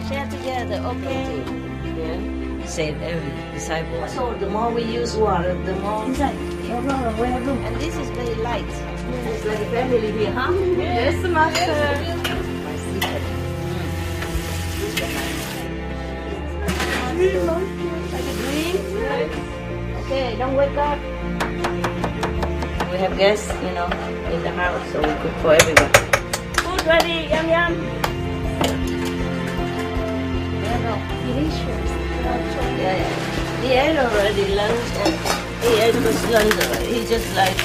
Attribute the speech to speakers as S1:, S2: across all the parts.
S1: Share together, okay? Yeah. Said every disciple. So the more we use water, the more. Inside. No problem. We have room. And this is very light. It's like a family here, huh?
S2: Yes, Master.
S1: My secret. Like a dream. Okay, don't wake up. We have guests, in the house, so we cook for everyone. Food ready, yum yum.
S2: Delicious.
S1: Yeah. He ate already lunch and he ate his lunch already. He just like to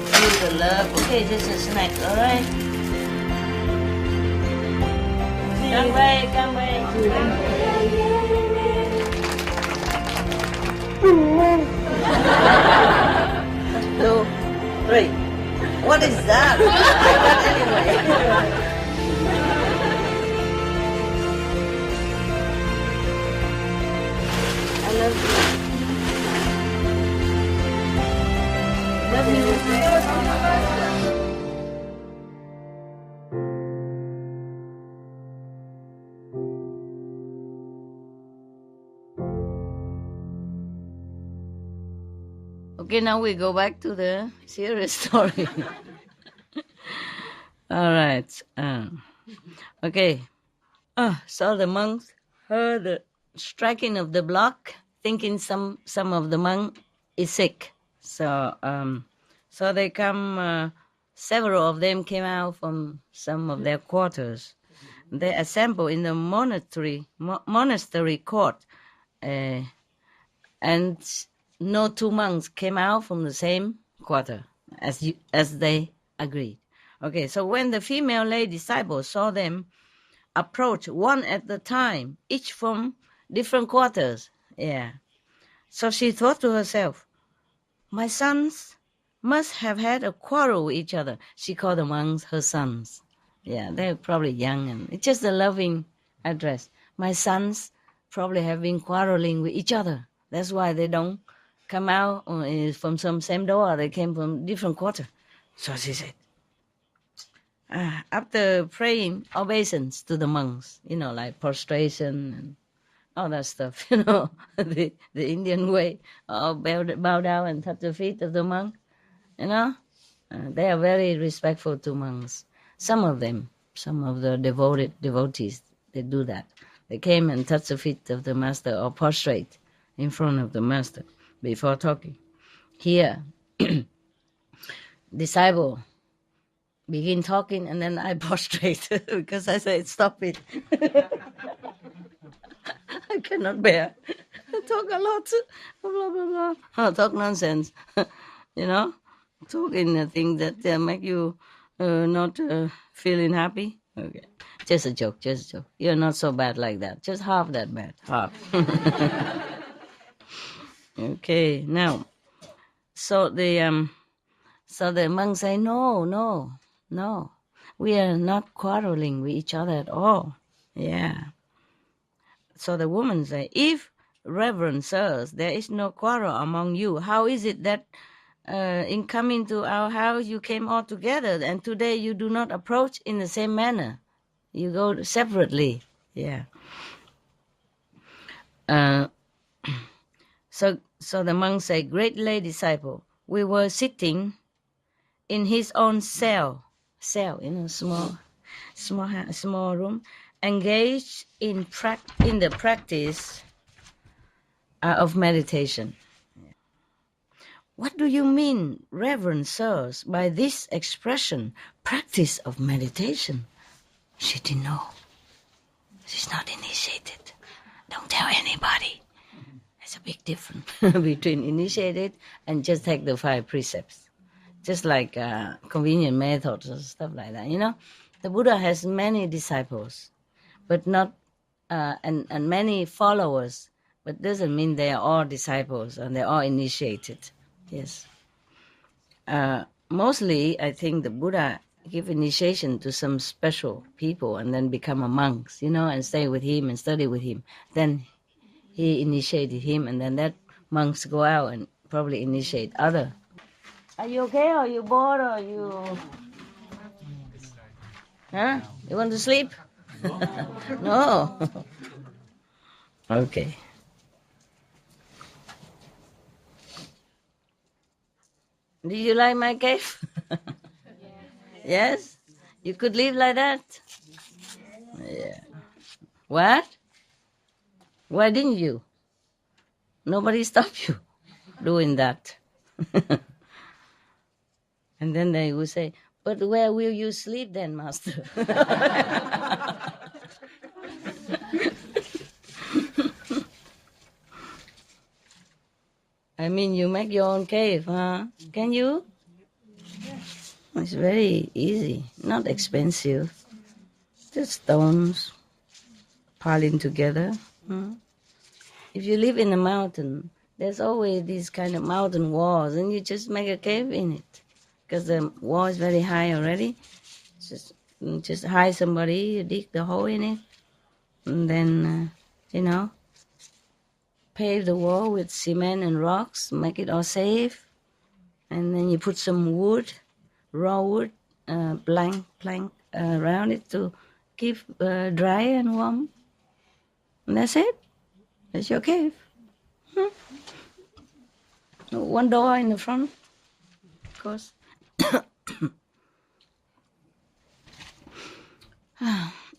S1: feel the love. Okay, just a snack, alright? Come away. 2, 3. What is that? Anyway. I love you. Okay, now we go back to the serious story. All right. Okay. So the monks heard the striking of the block, thinking some of the monk is sick. So they come. Several of them came out from some of their quarters. They assembled in the monastery court, and no two monks came out from the same quarter as they agreed. Okay, so when the female lay disciples saw them approach one at a time, each from different quarters, so she thought to herself, my sons must have had a quarrel with each other. She called the monks her sons. Yeah, they're probably young, and it's just a loving address. My sons probably have been quarreling with each other. That's why they don't come out from some same door. They came from different quarter. So she said, after praying obeisance to the monks, like prostration and all that stuff, the Indian way, bow down and touch the feet of the monk, they are very respectful to monks. Some of the devotees, they do that. They came and touch the feet of the master or prostrate in front of the master before talking. Here, disciple begin talking and then I prostrate because I said, stop it. I cannot bear. Talk a lot, blah, blah, blah. Talk nonsense, talking things that make you not feeling happy. Okay, just a joke. You're not so bad like that. Just half that bad, half. Okay, now, so the monks say, no, we are not quarreling with each other at all. Yeah. So the woman say, if Reverend sirs, there is no quarrel among you, how is it that in coming to our house you came all together, and today you do not approach in the same manner? You go separately. Yeah. So the monk say, great lay disciple, we were sitting in his own cell, small room, engaged in the practice of meditation. What do you mean, Reverend sirs, by this expression, practice of meditation? She didn't know. She's not initiated. Don't tell anybody. There's a big difference between initiated and just take the 5 precepts. Just like convenient methods or stuff like that, The Buddha has many disciples, but not, and many followers, but doesn't mean they are all disciples and they're all initiated. Yes. Mostly, I think the Buddha give initiation to some special people and then become a monk, and stay with him and study with him. Then he initiated him, and then that monks go out and probably initiate other. Are you okay? Or are you bored? Or you Huh? You want to sleep? No. Okay. Do you like my cave? Yes? You could live like that? Yeah. What? Why didn't you? Nobody stopped you doing that. And then they will say, but where will you sleep then, Master? I mean, you make your own cave, huh? Can you? It's very easy, not expensive. Just stones piling together. Hmm? If you live in a mountain, there's always these kind of mountain walls, and you just make a cave in it. Because the wall is very high already. Just hire somebody, you dig the hole in it, and then, pave the wall with cement and rocks, make it all safe, and then you put some wood, raw wood, plank around it to keep dry and warm. And that's it. That's your cave. One door in the front, of course.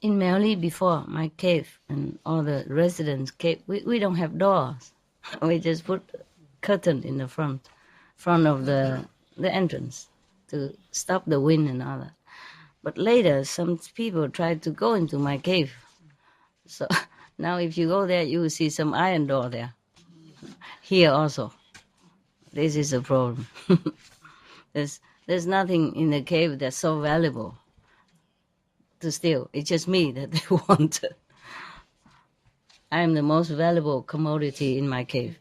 S1: In Mali before my cave and all the residents' cave, we don't have doors. We just put curtain in the front of the entrance to stop the wind and all that. But later, some people tried to go into my cave. So now if you go there, you will see some iron door there. Here also. This is a problem. There's nothing in the cave that's so valuable to steal. It's just me that they want. I am the most valuable commodity in my cave.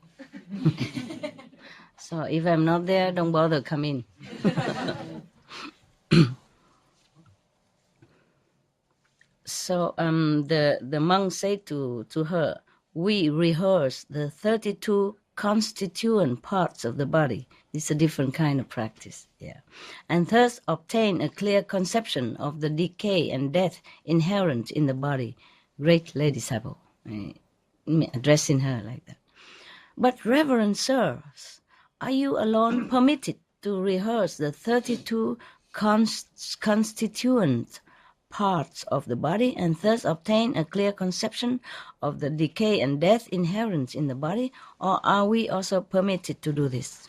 S1: So if I'm not there, don't bother come in. So the monk said to her, we rehearse the 32 constituent parts of the body. It's a different kind of practice, yeah. And thus obtain a clear conception of the decay and death inherent in the body. Great lay disciple, addressing her like that. But reverend sirs, are you alone permitted to rehearse the 32 constituent parts of the body and thus obtain a clear conception of the decay and death inherent in the body, or are we also permitted to do this?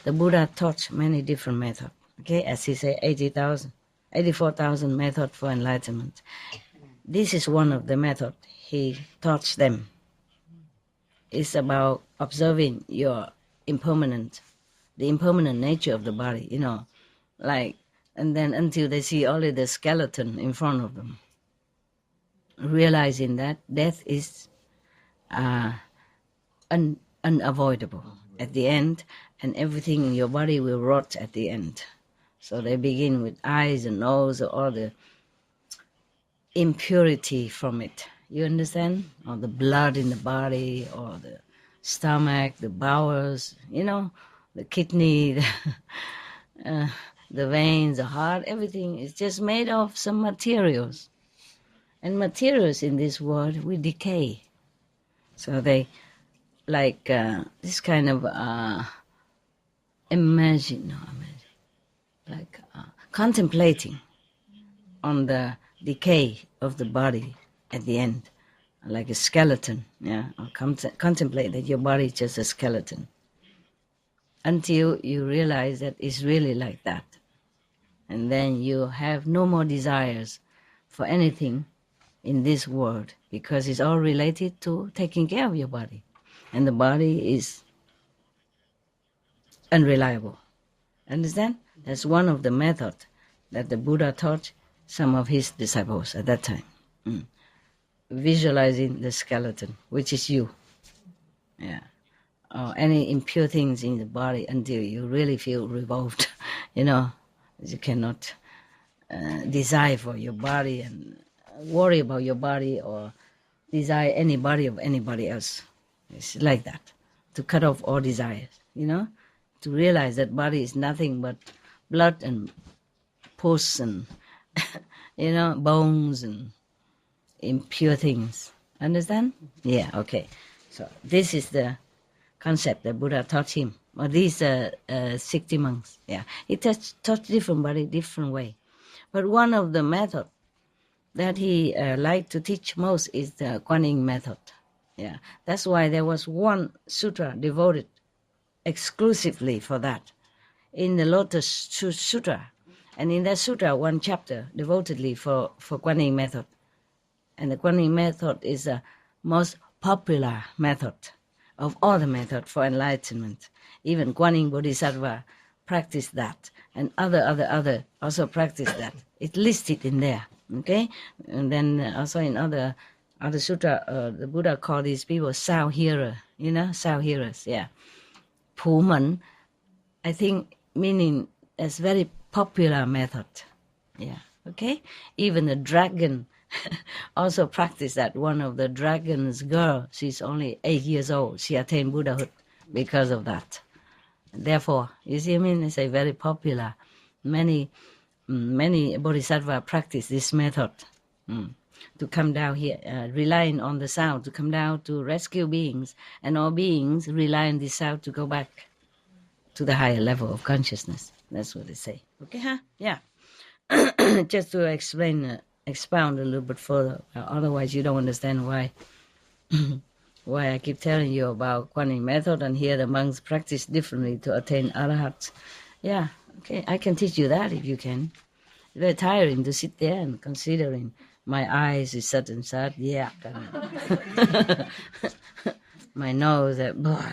S1: The Buddha taught many different methods, okay, as he said, 84,000 methods for enlightenment. This is one of the methods he taught them. It's about observing the impermanent nature of the body, and then until they see only the skeleton in front of them, realizing that death is unavoidable at the end, and everything in your body will rot at the end. So they begin with eyes and nose, all the impurity from it. You understand? Or the blood in the body, or the stomach, the bowels, the kidney, the veins, the heart, everything is just made of some materials. And materials in this world will decay. So they, this kind of contemplating on the decay of the body at the end, like a skeleton, or contemplate that your body is just a skeleton, until you realize that it's really like that. And then you have no more desires for anything in this world, because it's all related to taking care of your body. And the body is unreliable. Understand? That's one of the methods that the Buddha taught some of his disciples at that time. Visualizing the skeleton, which is you. Yeah. Or any impure things in the body until you really feel revolved, You cannot desire for your body and worry about your body or desire any body of anybody else. It's like that. To cut off all desires, to realize that body is nothing but blood and pus and bones and impure things. Understand? Yeah, okay. So this is the concept that Buddha taught him. Or these 60 monks. Yeah, he taught different, but in different way. But one of the method that he liked to teach most is the Kuan Yin method. Yeah, that's why there was one sutra devoted exclusively for that in the Lotus Sutra. And in that sutra, one chapter devotedly for Kuan Yin method. And the Kuan Yin method is the most popular method of all the methods for enlightenment. Even Kuan Yin Bodhisattva practiced that, and other also practice that. It's listed in there, okay? And then also in other sutra, the Buddha called these people sound hearer, sound hearers, yeah. Puman, I think, meaning it's very popular method, yeah, okay? Even the dragon also practiced that. One of the dragon's girl, she's only 8 years old. She attained Buddhahood because of that. Therefore, you see, it's a very popular. Many bodhisattva practice this method to come down here, relying on the sound to come down to rescue beings, and all beings rely on the sound to go back to the higher level of consciousness. That's what they say. Okay, huh? Yeah. Just to expound a little bit further. Otherwise, you don't understand why I keep telling you about Kuan Yin method, and here the monks practice differently to attain arahat. Yeah, okay, I can teach you that if you can. It's very tiring to sit there and considering my eyes is such and such, yeah. My nose,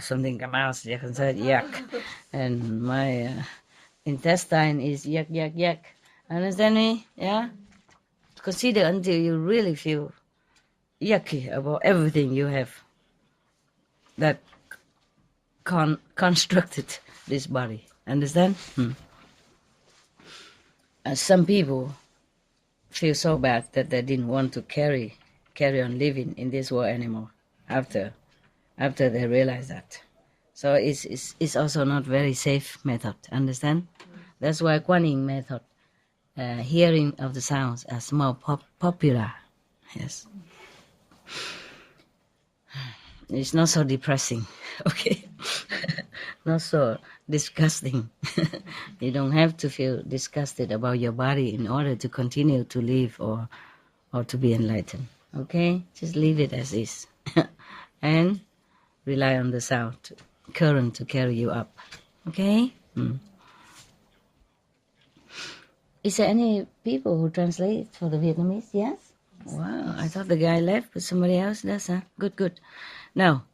S1: something come out, yuck. And my intestine is yuck. Understand me? Yeah? Consider until you really feel yucky about everything you have that constructed this body. Understand? Some people feel so bad that they didn't want to carry on living in this world anymore after they realize that. So it's also not very safe method. Understand? That's why Kuan Yin method, hearing of the sounds, is more popular. Yes. It's not so depressing, okay? Not so disgusting. You don't have to feel disgusted about your body in order to continue to live or to be enlightened, okay? Just leave it as is. And rely on the sound current to carry you up, okay? Is there any people who translate for the Vietnamese? Yes? Wow, I thought the guy left, but somebody else does, huh? Good. Now,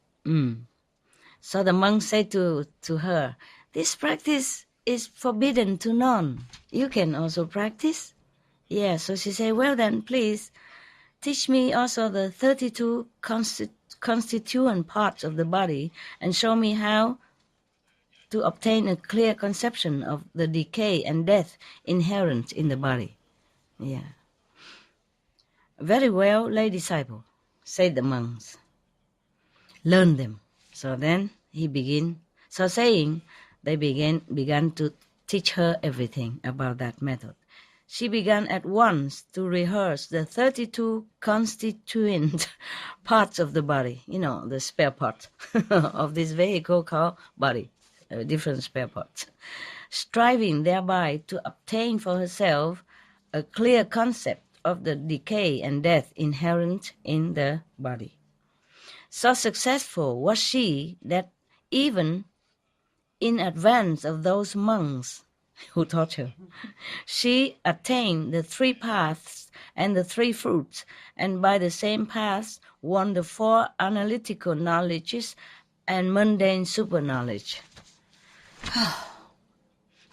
S1: so the monk said to her, this practice is forbidden to none. You can also practice? Yeah, so she said, well then, please, teach me also the 32 constituent parts of the body and show me how to obtain a clear conception of the decay and death inherent in the body. Yeah. Very well, lay disciple, said the monks. Learn them. So then he began. So saying, they began to teach her everything about that method. She began at once to rehearse the 32 constituent parts of the body, the spare part of this vehicle called body, different spare parts, striving thereby to obtain for herself a clear concept of the decay and death inherent in the body. So successful was she that even in advance of those monks who taught her, she attained the 3 paths and the 3 fruits, and by the same paths won the 4 analytical knowledges and mundane super knowledge.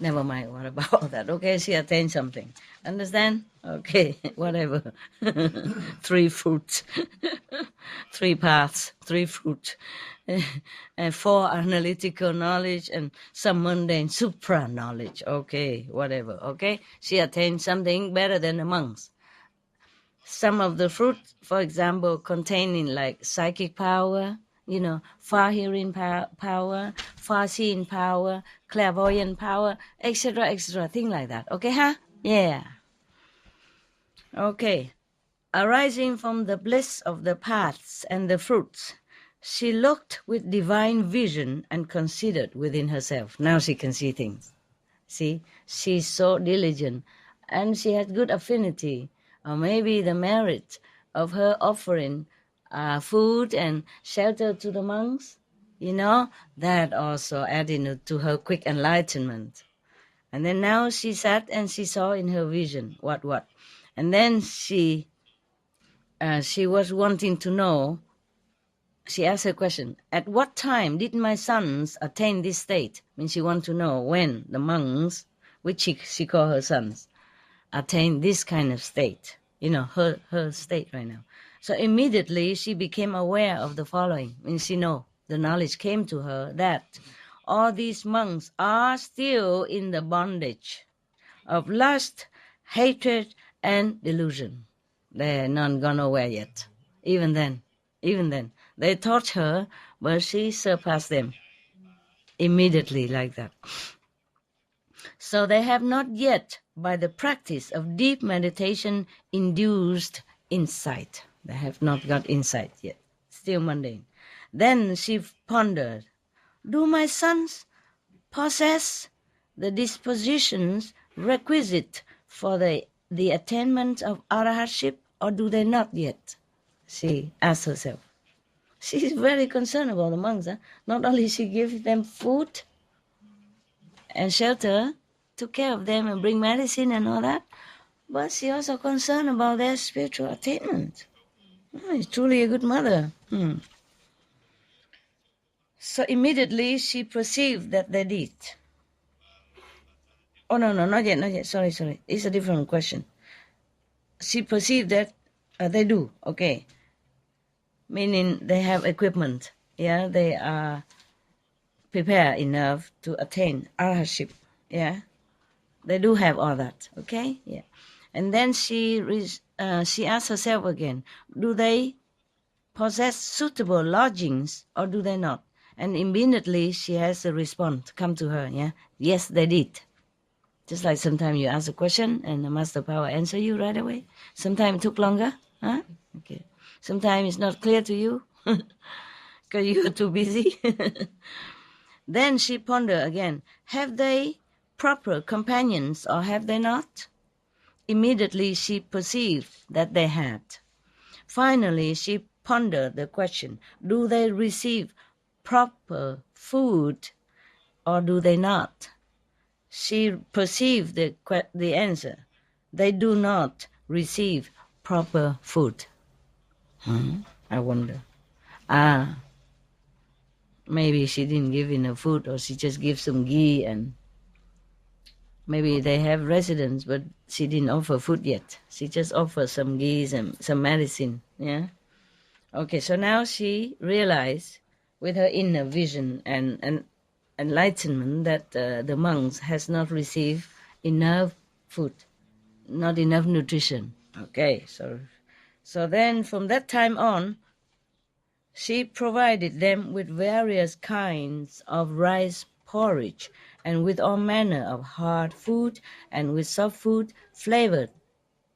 S1: Never mind what about all that. Okay, she attained something. Understand? Okay, whatever. 3 fruits, 3 paths, 3 fruits, and 4 analytical knowledge and some mundane supra knowledge. Okay, whatever. Okay, she attained something better than the monks. Some of the fruits, for example, containing like psychic power, far hearing power, far seeing power, clairvoyant power, etc., things like that. Okay, huh? Yeah. Okay. Arising from the bliss of the paths and the fruits, she looked with divine vision and considered within herself. Now she can see things. See, she's so diligent and she has good affinity, or maybe the merit of her offering food and shelter to the monks, that also added to her quick enlightenment. And then now she sat and she saw in her vision what. And then she was wanting to know, she asked her question, at what time did my sons attain this state? I mean, she wants to know when the monks, which she call her sons, attain this kind of state, her state right now. So immediately she became aware of the following. I mean, the knowledge came to her that all these monks are still in the bondage of lust, hatred, and delusion. They're not gone nowhere yet. Even then, they taught her, but she surpassed them immediately like that. So they have not yet, by the practice of deep meditation, induced insight. They have not got insight yet, still mundane. Then she pondered, do my sons possess the dispositions requisite for the attainment of arahatship, or do they not yet? She asked herself. She's very concerned about the monks. Not only she gives them food and shelter, took care of them and bring medicine and all that, but she also concerned about their spiritual attainment. She's truly a good mother. So immediately she perceived that they did. Oh, no, not yet. Sorry. It's a different question. She perceived that they do, okay. Meaning they have equipment. Yeah, they are prepared enough to attain arahatship. Yeah, they do have all that, okay. Yeah, and then she asked herself again, do they possess suitable lodgings or do they not? And immediately she has a response come to her. Yeah, yes, they did. Just like sometimes you ask a question and the master power answer you right away. Sometimes it took longer. Huh? Okay. Sometimes it's not clear to you because you are too busy. Then she pondered again, have they proper companions or have they not? Immediately she perceived that they had. Finally she pondered the question, do they receive proper food or do they not? She perceived the answer. They do not receive proper food. I wonder. Maybe she didn't give enough food or she just gave some ghee and maybe they have residence but she didn't offer food yet. She just offered some ghee and some medicine. Yeah. Okay, so now she realized with her inner vision and enlightenment that the monks has not received enough food, not enough nutrition. Okay, so then from that time on, she provided them with various kinds of rice porridge and with all manner of hard food and with soft food flavored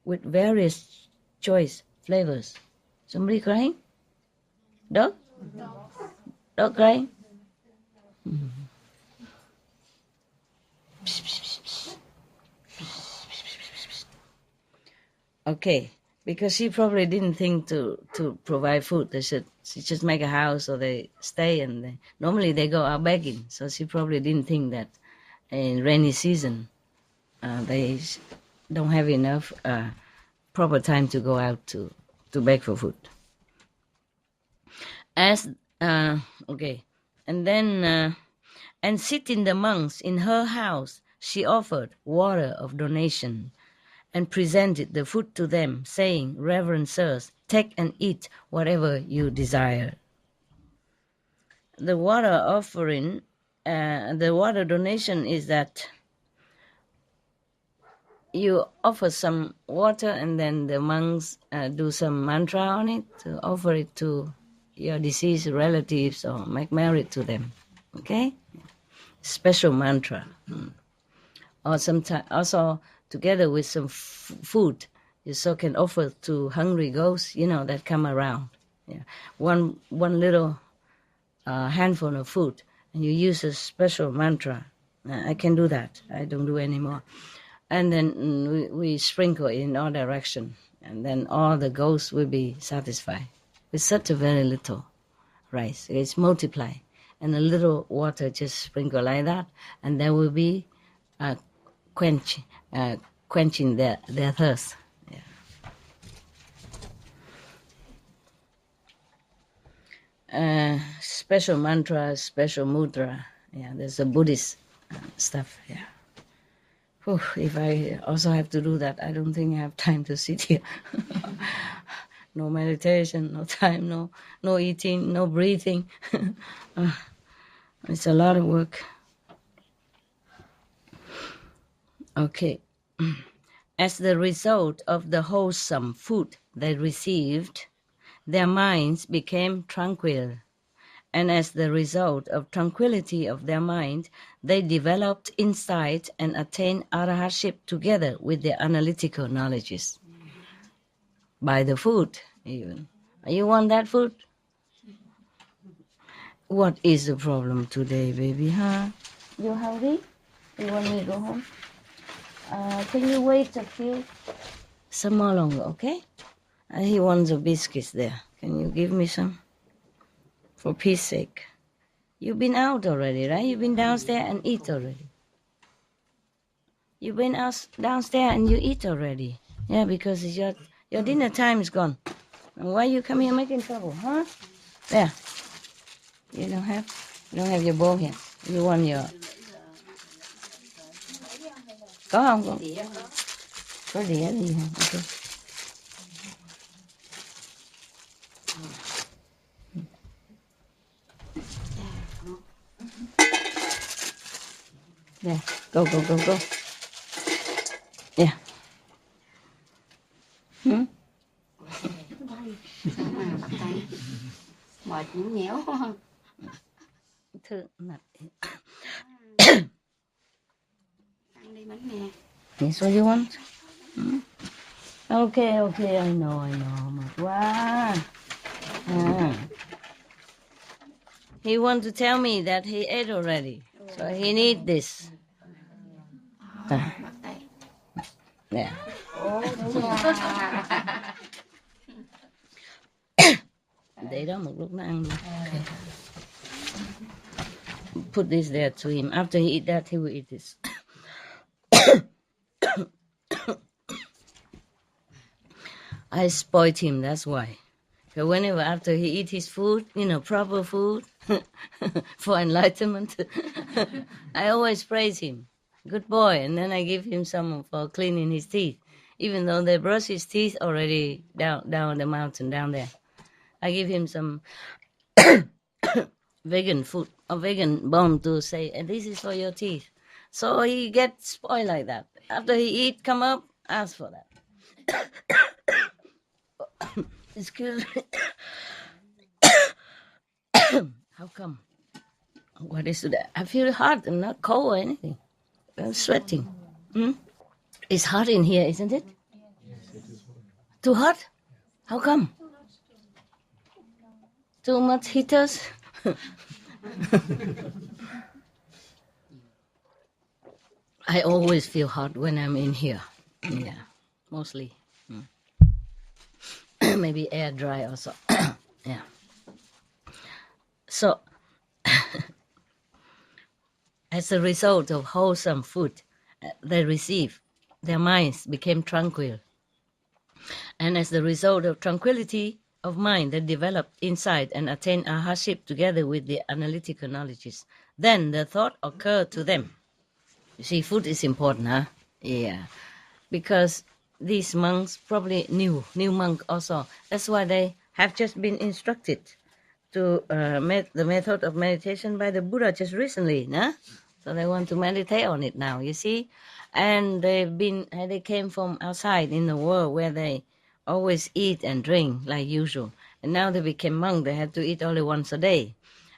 S1: with various choice flavors. Somebody crying? Dog? Dog crying? Okay, because she probably didn't think to provide food. She just make a house or they stay and normally they go out begging. So she probably didn't think that in rainy season they don't have enough proper time to go out to beg for food. Okay, and then and sitting the monks in her house, she offered water of donation and presented the food to them, saying, Reverend sirs, take and eat whatever you desire. The water offering, the water donation is that you offer some water and then the monks do some mantra on it to offer it to your deceased relatives or make merit to them. Okay? Special mantra. Or sometimes also together with some food You so can offer to hungry ghosts, that come around. Yeah, one little handful of food, and you use a special mantra. I can do that. I don't do anymore. And then we sprinkle in all direction, and then all the ghosts will be satisfied with such a very little rice. It's multiply, and a little water just sprinkle like that, and there will be quenching their thirst. Special mantra, special mudra. Yeah, there's a Buddhist stuff. Yeah. Whew, if I also have to do that, I don't think I have time to sit here. No meditation, no time, no eating, no breathing. It's a lot of work. Okay. As the result of the wholesome food they received, their minds became tranquil. And as the result of tranquility of their mind, they developed insight and attained arahatship together with their analytical knowledges. By the food, even. You want that food? What is the problem today, baby, huh? You hungry? You want me to go home? Can you wait some more longer, okay? He wants the biscuits there. Can you give me some? For peace sake. You've been out already, right? You've been downstairs and eat already. You've been out downstairs and you eat already. Yeah, because your dinner time is gone. And why you come here making trouble, huh? There. You don't have your bowl here. You want your... Có không con? Có đĩa gì không? Okay. There, go. Yeah.
S2: Mệt cũng nhéo quá.
S1: Thưa mặt.
S2: Ăn đi bánh nè.
S1: This what you want? Okay, I know. Mệt quá. He want to tell me that he ate already, so he need this. Yeah. Để đó một lúc nó ăn luôn. Okay. Put this there to him. After he eat that, he will eat this. I spoiled him, that's why. So whenever after he eat his food, proper food for enlightenment, I always praise him. Good boy. And then I give him some for cleaning his teeth. Even though they brush his teeth already down the mountain down there. I give him some vegan food, a vegan bone to say, and this is for your teeth. So he gets spoiled like that. After he eat, come up, ask for that. Excuse me. How come? What is that? I feel hot. I'm not cold or anything. I'm sweating. It's hot in here, isn't it?
S3: Yes, it is hot.
S1: Too hot? How come? Too much heaters? I always feel hot when I'm in here. Yeah, mostly. Maybe air dry also. Yeah. So, as a result of wholesome food they received, their minds became tranquil. And as the result of tranquility of mind, they developed insight and attained arahatship together with the analytical knowledges. Then the thought occurred to them. You see, food is important, huh? Yeah. Because these monks, probably new monk also, that's why they have just been instructed to the method of meditation by the Buddha just recently, nah? So they want to meditate on it now, you see? And they came from outside in the world where they always eat and drink like usual. And now they became monk, they have to eat only once a day.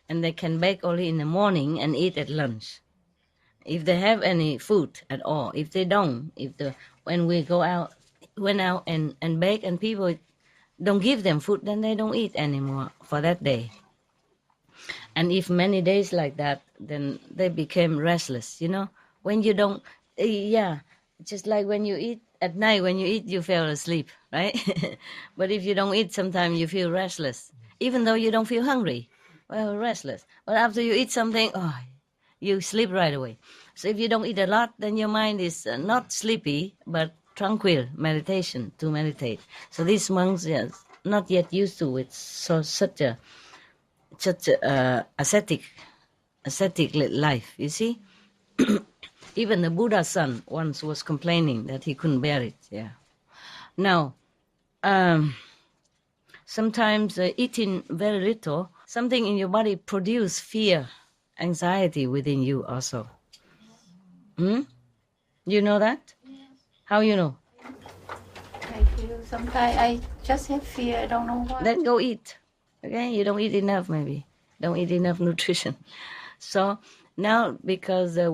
S1: And they can bake only in the morning and eat at lunch. If they have any food at all, if they don't, when we go out went out and baked, and people don't give them food, then they don't eat anymore for that day. And if many days like that, then they became restless, you know. When you don't, yeah, just like when you eat at night, when you eat, you fell asleep, right? But if you don't eat, sometimes you feel restless, even though you don't feel hungry. Well, restless. But after you eat something, oh, you sleep right away. So if you don't eat a lot, then your mind is not sleepy, but tranquil, meditation, to meditate. So these monks are not yet used to it, so such a ascetic life, you see. Even the Buddha's son once was complaining that he couldn't bear it. Yeah. Now, sometimes eating very little, something in your body produce fear, anxiety within you also. You know that? How you know?
S2: I feel sometimes I just have fear. I don't know why.
S1: Then go eat. Okay, you don't eat enough, maybe. Don't eat enough nutrition. So now, because this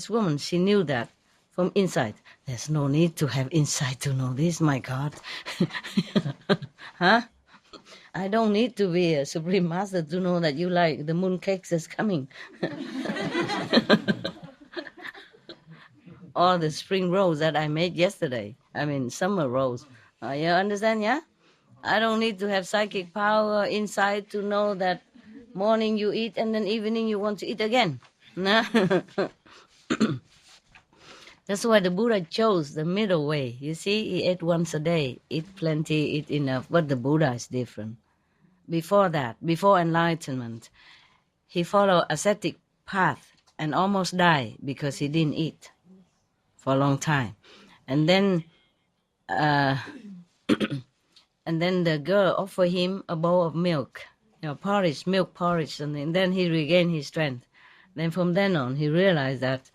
S1: woman, she knew that from inside. There's no need to have insight to know this, my God. Huh? I don't need to be a Supreme Master to know that you like the moon cakes that's coming. Or the spring rolls that I made yesterday. I mean, summer rolls. You understand, yeah? I don't need to have psychic power inside to know that morning you eat and then evening you want to eat again. No? That's why the Buddha chose the middle way. You see, he ate once a day, eat plenty, eat enough. But the Buddha is different. Before that, before enlightenment, he followed ascetic path and almost died because he didn't eat for a long time. And then and then the girl offered him a bowl of milk, porridge, milk porridge, and then he regained his strength. Then from then on, he realized that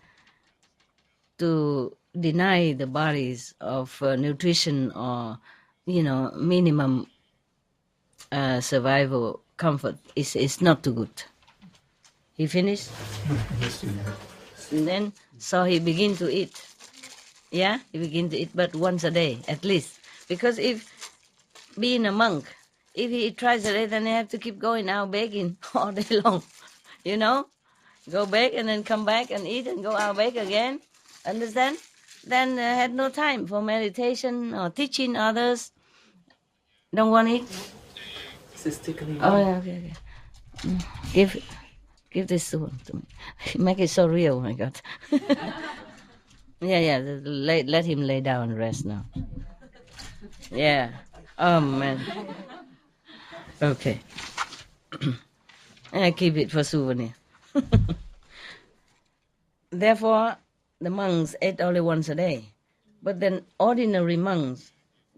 S1: to deny the bodies of nutrition or, minimum survival comfort is not too good. He finished? And then, so he began to eat. Yeah, he began to eat, but once a day at least. Because if being a monk, if he eat twice a day, then they have to keep going out begging all day long, Go beg and then come back and eat and go out beg again. Understand? Then had no time for meditation or teaching others. Don't want it? Oh, yeah, okay. Give this one to me. Make it so real, oh my God. Yeah, let him lay down and rest now. Yeah. Oh, man. Okay. I keep it for souvenir. Therefore, the monks ate only once a day. But then ordinary monks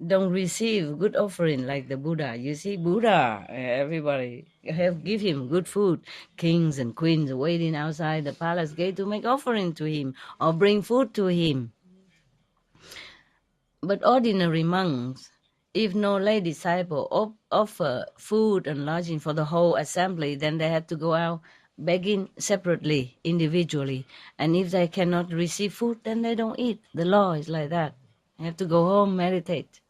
S1: don't receive good offering like the Buddha. You see, Buddha, everybody give him good food. Kings and queens waiting outside the palace gate to make offering to him or bring food to him. But ordinary monks, if no lay disciple offer food and lodging for the whole assembly, then they have to go out begging separately, individually. And if they cannot receive food, then they don't eat. The law is like that. They have to go home, meditate,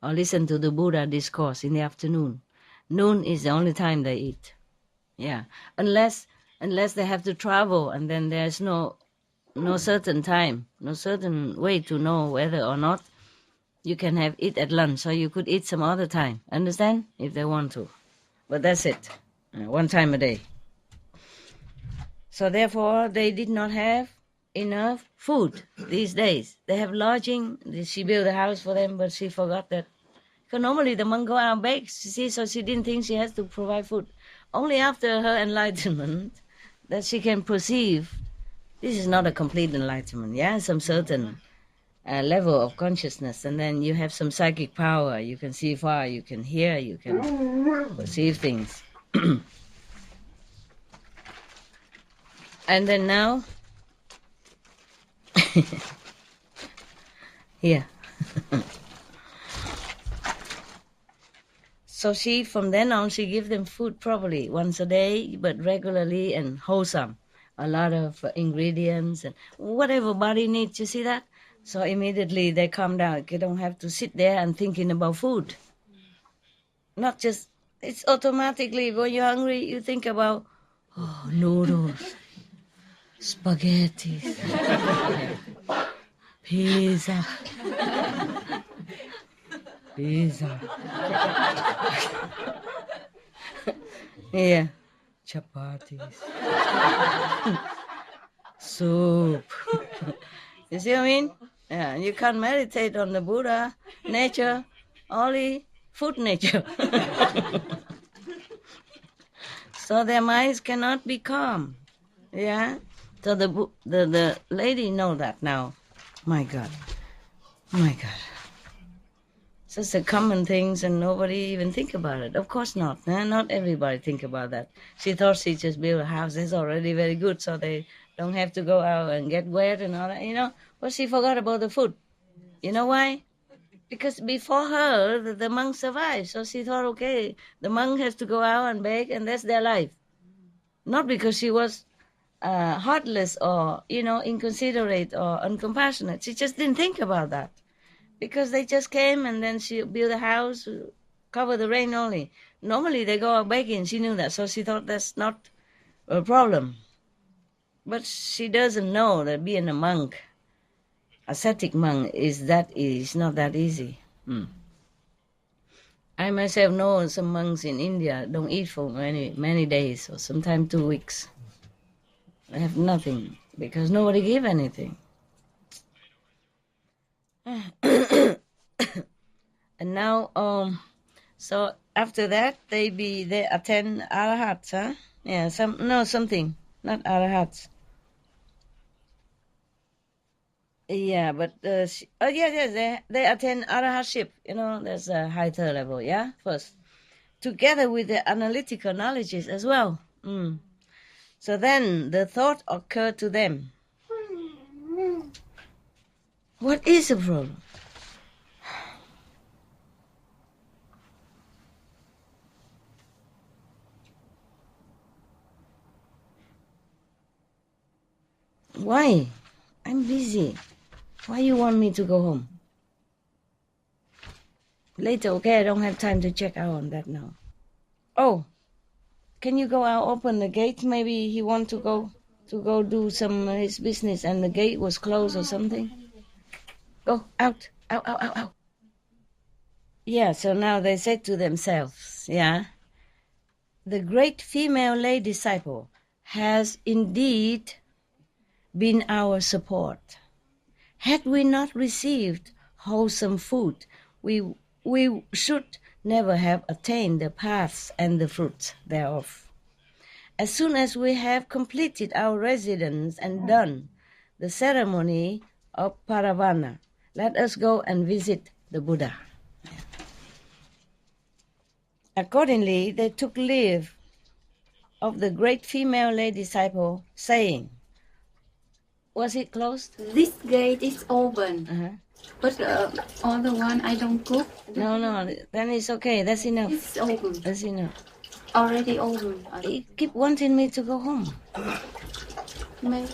S1: or listen to the Buddha discourse in the afternoon. Noon is the only time they eat. Yeah, unless they have to travel, and then there's no certain time, no certain way to know whether or not you can have it at lunch, so you could eat some other time. Understand? If they want to. But that's it. One time a day. So therefore, they did not have enough food these days. They have lodging. She built a house for them, but she forgot that. Because normally the monk go out and bake, see, so she didn't think she has to provide food. Only after her enlightenment that she can perceive this is not a complete enlightenment, yeah? Some certain level of consciousness, and then you have some psychic power. You can see far, you can hear, you can perceive things. And then now, here. So from then on, she gives them food properly, once a day, but regularly and wholesome. A lot of ingredients and whatever body needs, you see that? So immediately they calm down. You don't have to sit there and thinking about food. Not just, it's automatically when you're hungry, you think about, oh, noodles, spaghetti, pizza, pizza. Yeah, chapatis, soup. You see what I mean? Yeah, you can't meditate on the Buddha, nature, only food nature. So their minds cannot be calm. Yeah. So the lady know that now. My God. My God. Such a common things and nobody even think about it. Of course not. Not everybody think about that. She thought she just built a house. That's already very good, so they don't have to go out and get wet and all that, But she forgot about the food. You know why? Because before her, the monk survived. So she thought, okay, the monk has to go out and beg, and that's their life. Not because she was heartless or, inconsiderate or uncompassionate. She just didn't think about that. Because they just came and then she built a house, cover the rain only. Normally they go out begging. She knew that, so she thought that's not a problem. But she doesn't know that being a monk, ascetic monk, is not that easy. I myself know some monks in India don't eat for many days or sometimes 2 weeks. They have nothing because nobody give anything. And now, so after that, they attend arahats, huh? Yeah, something, not arahats. Yeah, but they attend arahatship. There's a higher level, yeah, first, together with the analytical knowledges as well. So then the thought occurred to them. What is the problem? Why? I'm busy. Why you want me to go home? Later, okay, I don't have time to check out on that now. Oh, can you go out, open the gate? Maybe he want to go do some his business and the gate was closed or something. Go out. Yeah, so now they said to themselves, the great female lay disciple has indeed been our support. Had we not received wholesome food, we should never have attained the paths and the fruits thereof. As soon as we have completed our residence and done the ceremony of Paravana, let us go and visit the Buddha. Accordingly, they took leave of the great female lay disciple, saying, was it closed?
S2: This gate is open, but other one I don't cook.
S1: No, then it's okay. That's enough.
S2: It's open.
S1: That's enough.
S2: Already open.
S1: He keep wanting me to go home.
S2: Maybe.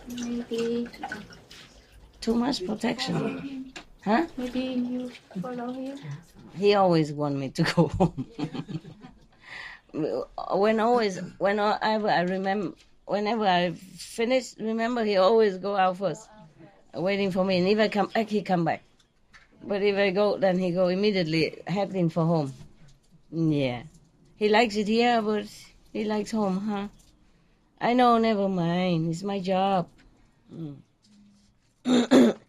S2: Maybe.
S1: Too much protection. Huh?
S2: Maybe you follow him.
S1: He always want me to go home. Whenever I finish, remember he always go out first, waiting for me. And if I come back, he come back. But if I go, then he go immediately heading for home. Yeah. He likes it here, but he likes home, huh? I know, never mind. It's my job.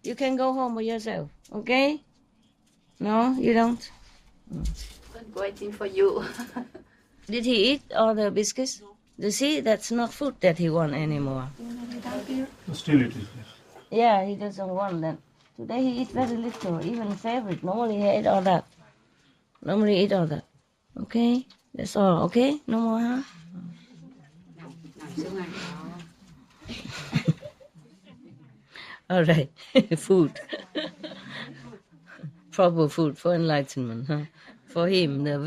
S1: You can go home by yourself, okay? No, you don't?
S2: I'm waiting for you.
S1: Did he eat all the biscuits? You see, that's not food that he want anymore.
S3: Still it is.
S1: Yeah, he doesn't want that. Today he eat very little, even favorite. Normally he ate all that. Okay? That's all, okay? No more, huh? All right. Food. Proper food for enlightenment, huh? For him, the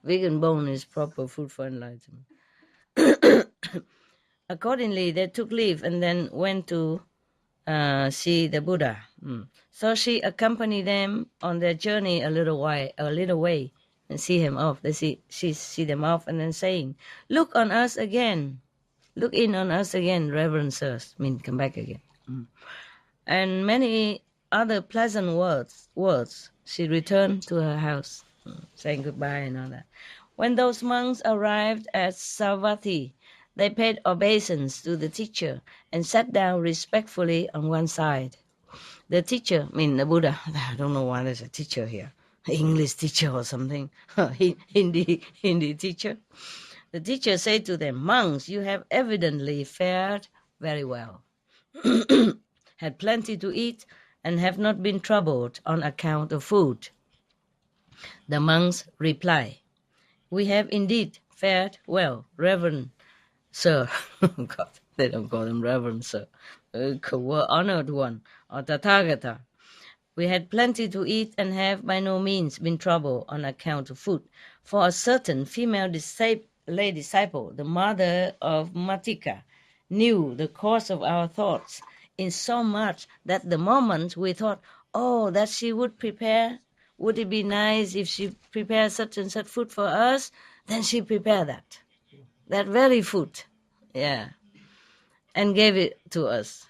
S1: vegan bone is proper food for enlightenment. Accordingly, they took leave and then went to see the Buddha. So she accompanied them on their journey a little way, and see him off. She see them off, and then saying, "Look on us again, look in on us again, Reverend Sirs." Come back again. And many other pleasant words. She returned to her house, saying goodbye and all that. When those monks arrived at Savatthi, they paid obeisance to the teacher and sat down respectfully on one side. The teacher, the Buddha, I don't know why there's a teacher here, English teacher or something, Hindi teacher. The teacher said to them, "Monks, you have evidently fared very well, had plenty to eat, and have not been troubled on account of food." The monks reply, "We have indeed fared well, Reverend Sir." God, they don't call him Reverend Sir. Honored one, or Tathagata. "We had plenty to eat and have by no means been troubled on account of food. For a certain female lay disciple, the mother of Matika, knew the course of our thoughts, in so much that the moment we thought, that she would prepare, would it be nice if she prepared such and such food for us, then she prepared that very food, and gave it to us,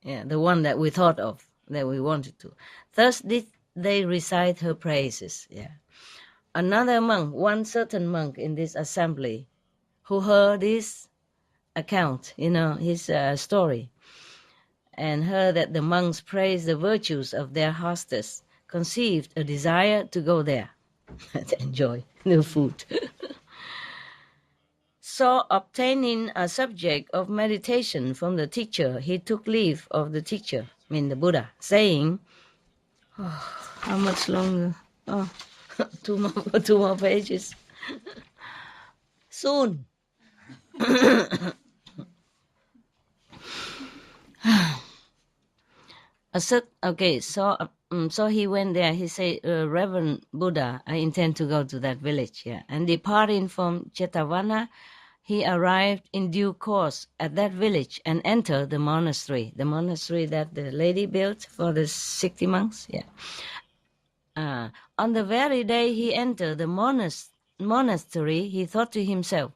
S1: the one that we thought of, that we wanted to. Thus did they recite her praises. Another monk, one certain monk in this assembly, who heard this account, his story, and heard that the monks praised the virtues of their hostess, conceived a desire to go there to enjoy the food. So, obtaining a subject of meditation from the teacher, he took leave of the teacher, the Buddha, saying, how much longer? Two more pages. Soon. So he went there. He said, "Reverend Buddha, I intend to go to that village." And departing from Jetavana, he arrived in due course at that village and entered the monastery that the lady built for the 60 monks. On the very day he entered the monastery, he thought to himself,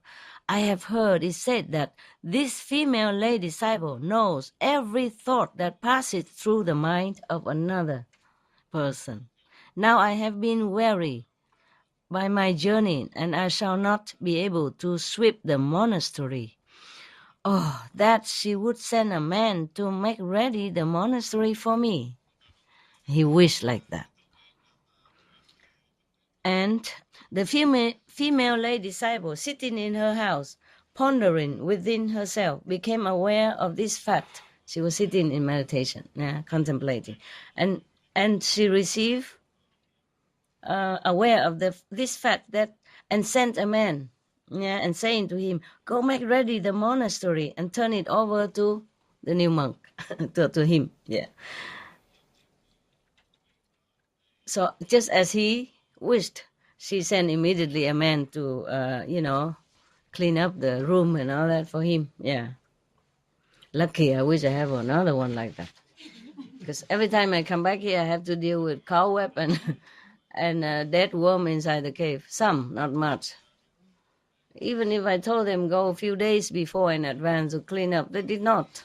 S1: "I have heard it said that this female lay disciple knows every thought that passes through the mind of another person. Now I have been weary by my journey, and I shall not be able to sweep the monastery. That she would send a man to make ready the monastery for me." He wished like that. And the female lay disciple, sitting in her house, pondering within herself, became aware of this fact. She was sitting in meditation, contemplating, and she received aware of this fact and sent a man, and saying to him, "Go make ready the monastery and turn it over to the new monk," to him. So just as he wished, she sent immediately a man to, clean up the room and all that for him. Lucky, I wish I have another one like that. Because every time I come back here, I have to deal with cobweb and a dead worm inside the cave. Some, not much. Even if I told them go a few days before in advance to clean up, they did not.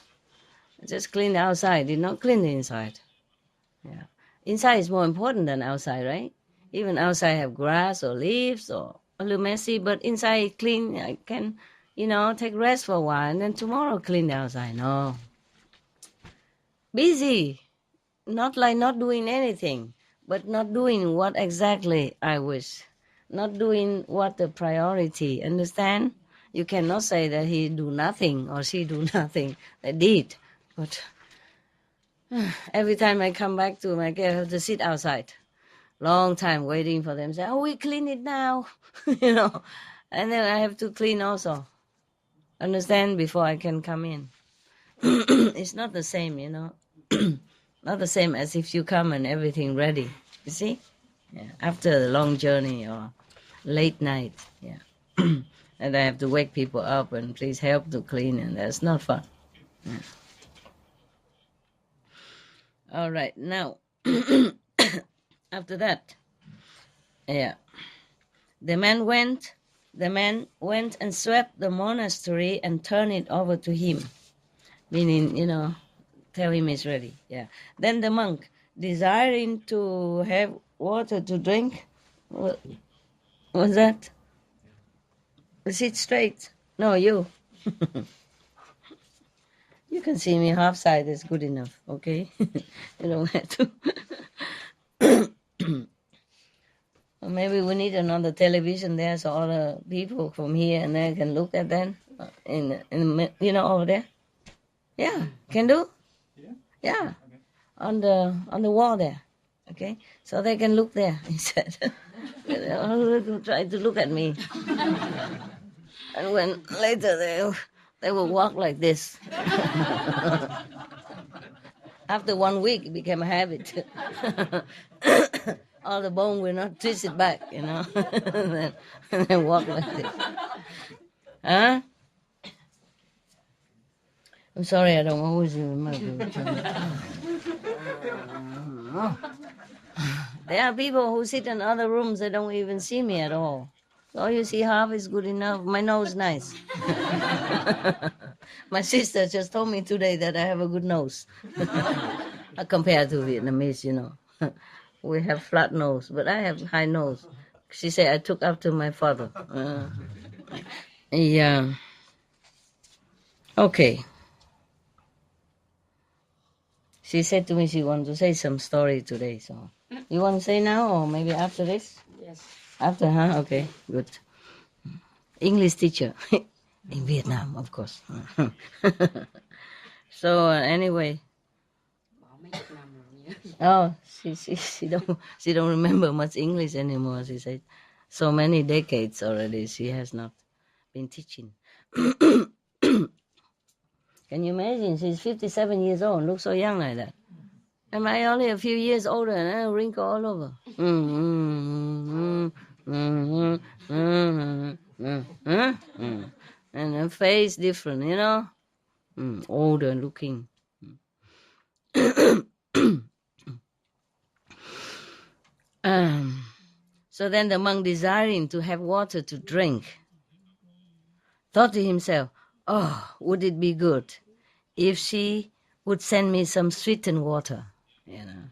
S1: They just cleaned the outside, did not clean the inside. Inside is more important than outside, right? Even outside have grass or leaves or a little messy, but inside clean. I can, take rest for a while and then tomorrow clean the outside. No. Busy. Not like not doing anything, but not doing what exactly I wish. Not doing what the priority. Understand? You cannot say that he do nothing or she do nothing. They did. But every time I come back to my cave, I have to sit outside. Long time waiting for them. Say, we clean it now. And then I have to clean also. Understand? Before I can come in. It's not the same, Not the same as if you come and everything ready. You see? After the long journey or late night. And I have to wake people up and please help to clean, and that's not fun. All right, now, after that, yeah, the man went and swept the monastery and turned it over to him, meaning, tell him it's ready. Yeah. Then the monk, desiring to have water to drink, what was that? Sit straight. No, you. You can see me half side is good enough, okay? You don't have to. Or maybe we need another television there so all the people from here and there can look at that over there. Yeah, can do. Yeah, okay. On the wall there, okay. So they can look there instead. Try to look at me, and when later they will walk like this. After 1 week, it became a habit. All the bone will not twist it back, and then walk like this. Huh? I'm sorry, I don't always remember. There are people who sit in other rooms that don't even see me at all. So you see, half is good enough. My nose nice. My sister just told me today that I have a good nose. Compared to Vietnamese, We have flat nose, but I have high nose. She said I took after my father. Yeah. Okay. She said to me she wants to say some story today. So you want to say now or maybe after this?
S2: Yes.
S1: After, huh? Okay, good. English teacher in Vietnam, of course. So anyway. Oh, she don't remember much English anymore. She said so many decades already she has not been teaching. Can you imagine? She's 57 years old, looks so young like that. Am I only a few years older and I have a wrinkle all over? And her face different, older looking. So then the monk, desiring to have water to drink, thought to himself, oh, would it be good if she would send me some sweetened water?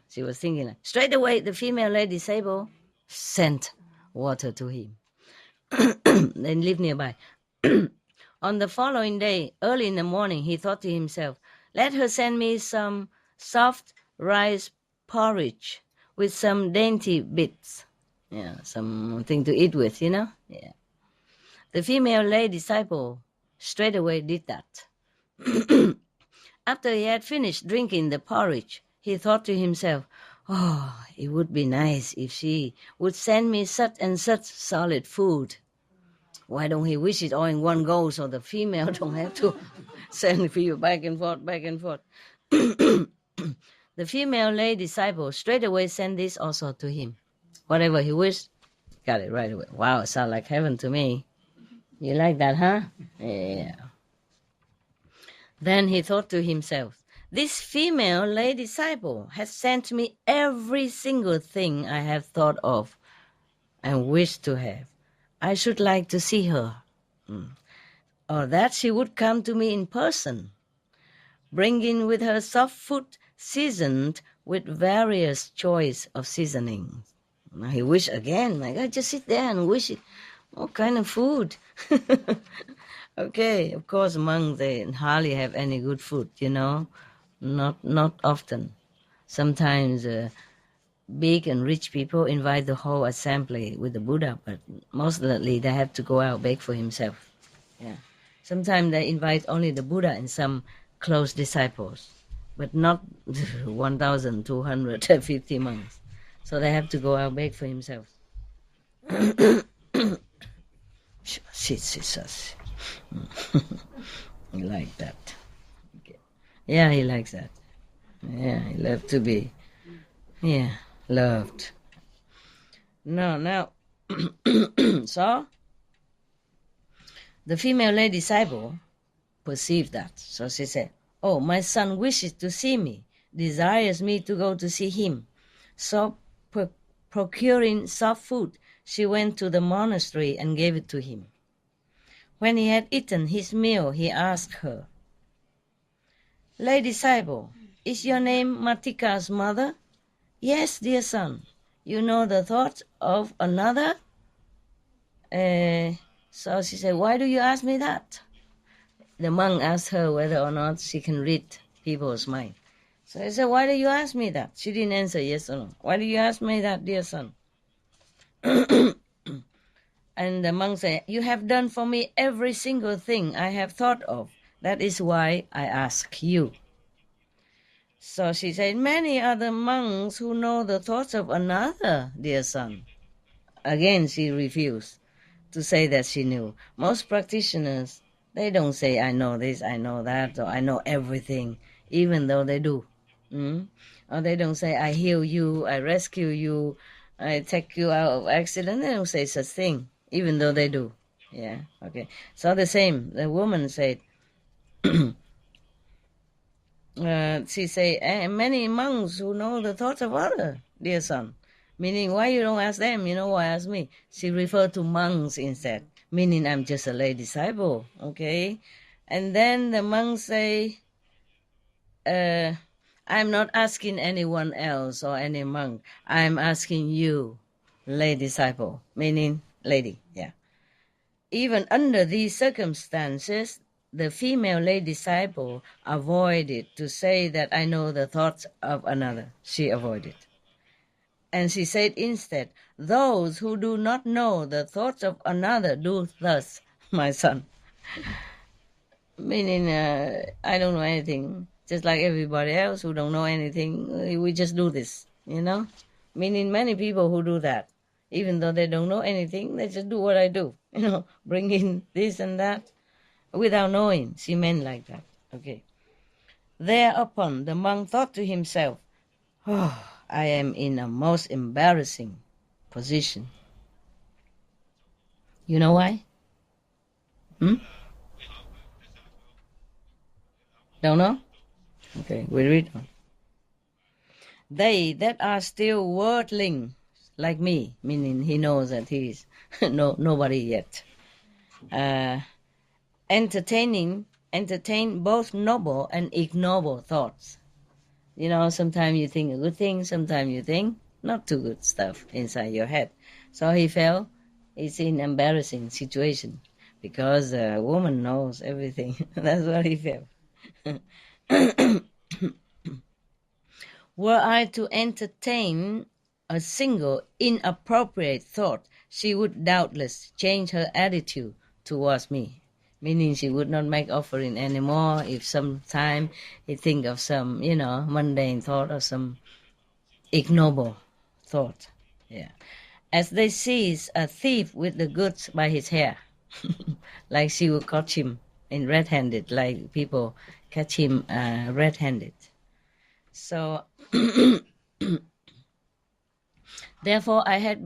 S1: She was thinking, straight away the female lady Sabo sent water to him. They live nearby. On the following day, early in the morning, he thought to himself, let her send me some soft rice porridge with some dainty bits. Yeah, something to eat with, Yeah. The female lay disciple straight away did that. After he had finished drinking the porridge, he thought to himself, oh, it would be nice if she would send me such and such solid food. Why don't he wish it all in one go so the female don't have to send for you back and forth, back and forth. The female lay disciple straight away sent this also to him. Whatever he wished, got it right away. Wow, it sounds like heaven to me. You like that, huh? Yeah. Then he thought to himself, this female lay disciple has sent me every single thing I have thought of and wished to have. I should like to see her. Or that she would come to me in person, bringing with her soft food seasoned with various choice of seasonings. Now he wished again, my God, just sit there and wish it. What kind of food? Okay, of course, monks, they hardly have any good food, Not often. Sometimes big and rich people invite the whole assembly with the Buddha, but mostly they have to go out beg for himself. Yeah. Sometimes they invite only the Buddha and some close disciples, but not 1,250 monks. So they have to go out beg for himself. He like that. Okay. Yeah, he likes that. Yeah, he loves to be. Yeah, loved. No, now. So, the female lady disciple perceived that. So she said, oh, my son wishes to see me. desires me to go to see him. So, procuring soft food, she went to the monastery and gave it to him. When he had eaten his meal, he asked her, Lady Saibo, is your name Matika's mother? Yes, dear son. You know the thoughts of another? So she said, why do you ask me that? The monk asked her whether or not she can read people's mind. So he said, why do you ask me that? She didn't answer yes or no. Why do you ask me that, dear son? And the monk said, you have done for me every single thing I have thought of. That is why I ask you. So she said, many other monks who know the thoughts of another, dear son. Again, she refused to say that she knew. Most practitioners, they don't say, I know this, I know that, or I know everything, even though they do. Or they don't say, I heal you, I rescue you, I take you out of accident. They don't say such thing, even though they do. Yeah, okay. So the same, the woman said, she said, many monks who know the thoughts of others, dear son. Meaning, why you don't ask them? You know why ask me? She referred to monks instead, meaning I'm just a lay disciple, okay? And then the monks say, I'm not asking anyone else or any monk. I'm asking you, lay disciple, meaning lady, yeah. Even under these circumstances, the female lay disciple avoided to say that I know the thoughts of another. She avoided. And she said instead, those who do not know the thoughts of another do thus, my son. Meaning, I don't know anything, just like everybody else who don't know anything, we just do this, you know? Meaning many people who do that, even though they don't know anything, they just do what I do, you know, bring in this and that, without knowing. She meant like that, okay. Thereupon, the monk thought to himself, oh, I am in a most embarrassing position. You know why? Don't know? Okay, we read on. They that are still worldling, like me, meaning he knows that he is nobody yet, entertain both noble and ignoble thoughts. You know, sometimes you think a good thing, sometimes you think not too good stuff inside your head. So he felt he's in an embarrassing situation because a woman knows everything. That's what he felt. Were I to entertain a single inappropriate thought, she would doubtless change her attitude towards me. Meaning she would not make offering anymore if sometime he think of some, you know, mundane thought or some ignoble thought. Yeah. As they seize a thief with the goods by his hair, like she would catch him in red-handed, like people catch him red-handed. So, therefore, I had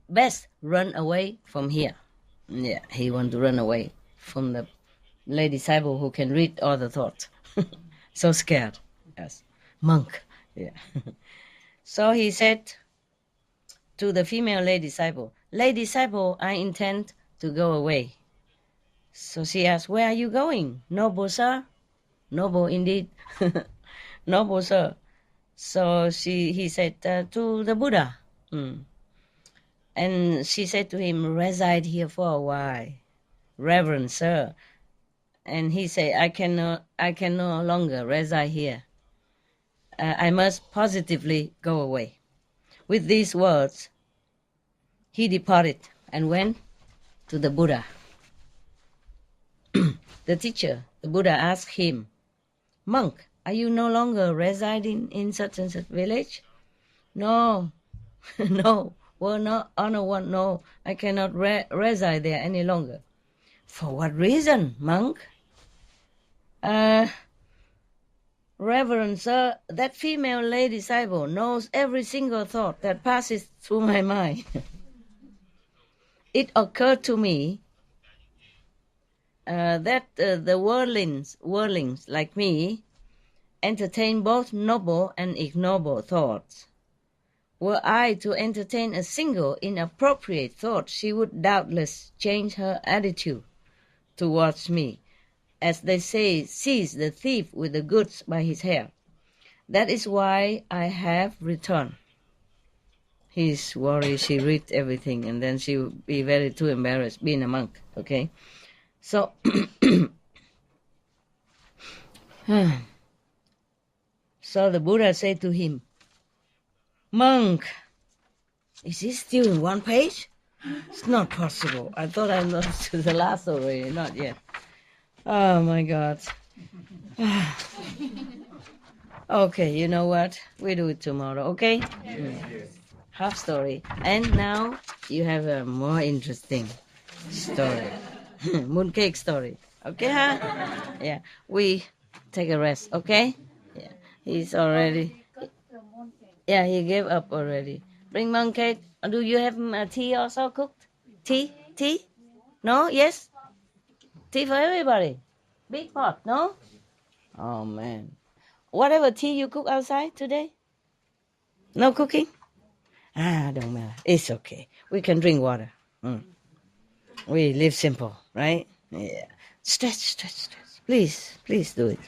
S1: best run away from here. Yeah, he want to run away from the lay disciple who can read all the thoughts. So scared. Yes. Monk. Yeah. So he said to the female lay disciple, Lay disciple, I intend to go away. So she asked, where are you going? Noble sir? Noble indeed. Noble sir. So he said, to the Buddha. And she said to him, reside here for a while, Reverend sir. And he said, I can no longer reside here. I must positively go away. With these words, he departed and went to the Buddha. The teacher, the Buddha, asked him, Monk, are you no longer residing in such and such village? No, no, well, no, honor one, no, I cannot reside there any longer. For what reason, monk? Reverend sir, that female lay disciple knows every single thought that passes through my mind. It occurred to me that the worldlings like me entertain both noble and ignoble thoughts. Were I to entertain a single inappropriate thought, she would doubtless change her attitude towards me, as they say, seize the thief with the goods by his hair. That is why I have returned. He's worried she read everything and then she would be very too embarrassed being a monk, okay? So, so the Buddha said to him, "Monk, is it still in one page? It's not possible. I thought I got to the last already, not yet. Oh my God." Okay, you know what? We do it tomorrow, okay? Half story. And now you have a more interesting story. Mooncake story. Okay, huh? Yeah. We take a rest, okay? Yeah. He's already... Yeah, he gave up already. Bring mooncake. Do you have tea also cooked? Tea? Tea? No? Yes? Tea for everybody? Big pot, no? Oh, man. Whatever tea you cook outside today? No cooking? Don't matter. It's okay. We can drink water. We live simple, right? Yeah. Stretch. Please do it.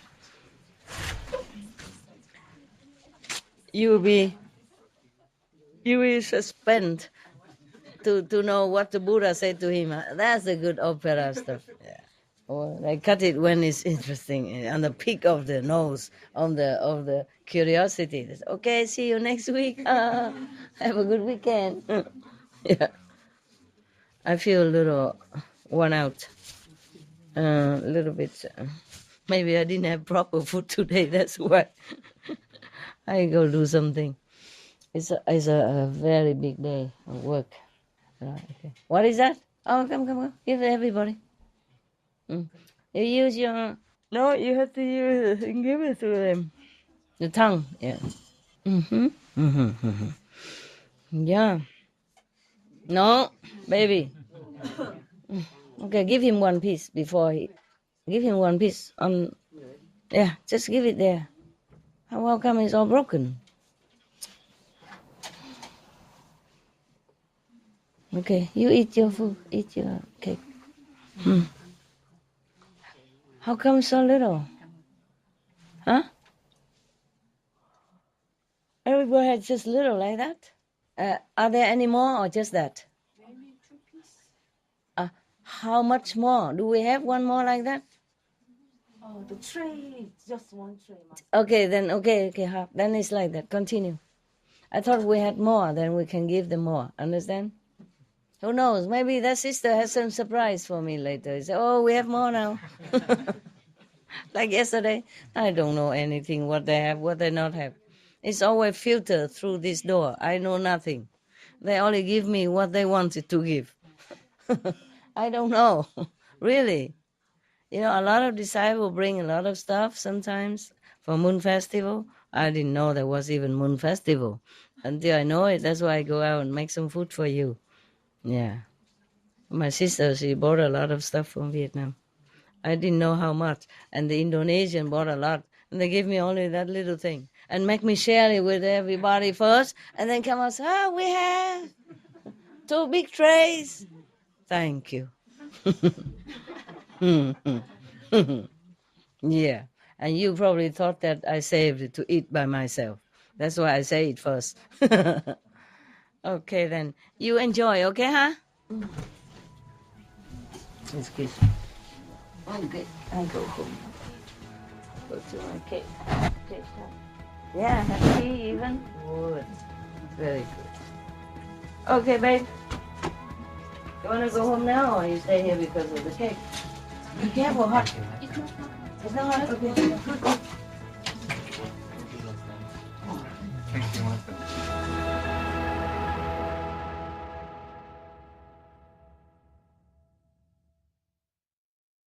S1: You will suspend to know what the Buddha said to him. That's a good opera stuff. Yeah. Or I cut it when it's interesting, on the peak of the nose, of the curiosity. Okay, see you next week. Have a good weekend. Yeah. I feel a little worn out. A little bit. Maybe I didn't have proper food today. That's why. I go do something. It's a very big day of work. Okay. What is that? Oh, come. Give it everybody. You use your... No, you have to use and give it to them. The tongue, yeah. Yeah. No, baby. Okay, give him one piece before he... Give him one piece on... Yeah, just give it there. How come it's all broken? Okay, you eat your food. Eat your cake. How come so little? Huh? Everybody had just little like that? Are there any more or just that?
S2: Maybe 2 pieces.
S1: How much more? Do we have one more like that?
S2: Oh, the tray, just one tray.
S1: Okay, then, okay, half. Then it's like that. Continue. I thought we had more, then we can give them more. Understand? Who knows? Maybe that sister has some surprise for me later. He said, "Oh, we have more now." Like yesterday. I don't know anything, what they have, what they not have. It's always filtered through this door. I know nothing. They only give me what they wanted to give. I don't know. Really. You know, a lot of disciples bring a lot of stuff sometimes for Moon Festival. I didn't know there was even Moon Festival. Until I know it, that's why I go out and make some food for you. Yeah. My sister, she bought a lot of stuff from Vietnam. I didn't know how much. And the Indonesian bought a lot. And they gave me only that little thing. And make me share it with everybody first. And then come out and say, we have 2 big trays. Thank you. Yeah. And you probably thought that I saved it to eat by myself. That's why I say it first. Okay, then. You enjoy, okay, huh? It's good. Okay, I go home. Go to my cake shop. Yeah, have tea even? Good. Very good. Okay, babe. You want to go home now or you stay here because of the cake? Be careful, hot. It's not hot. Okay.